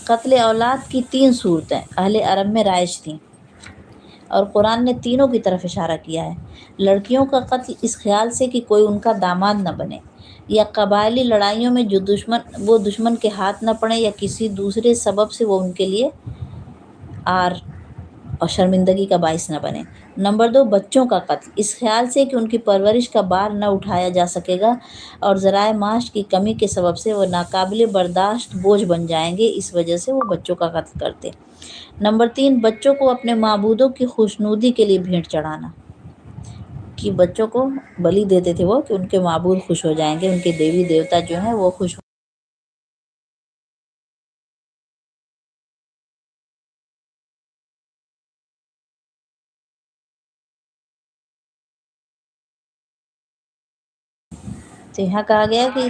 قتل اولاد کی 3 صورتیں اہل عرب میں رائج تھیں اور قرآن نے تینوں کی طرف اشارہ کیا ہے۔ لڑکیوں کا قتل اس خیال سے کہ کوئی ان کا داماد نہ بنے، یا قبائلی لڑائیوں میں جو دشمن کے ہاتھ نہ پڑے، یا کسی دوسرے سبب سے وہ ان کے لیے آر اور شرمندگی کا باعث نہ بنے۔ نمبر 2، بچوں کا قتل اس خیال سے کہ ان کی پرورش کا بار نہ اٹھایا جا سکے گا اور ذرائع معاش کی کمی کے سبب سے وہ ناقابل برداشت بوجھ بن جائیں گے، اس وجہ سے وہ بچوں کا قتل کرتے۔ نمبر 3، بچوں کو اپنے معبودوں کی خوشنودی کے لیے بھیٹ چڑھانا، کہ بچوں کو بلی دیتے تھے وہ کہ ان کے معبود خوش ہو جائیں گے، ان کے دیوی دیوتا جو ہیں وہ خوش تو یہاں کہا گیا کہ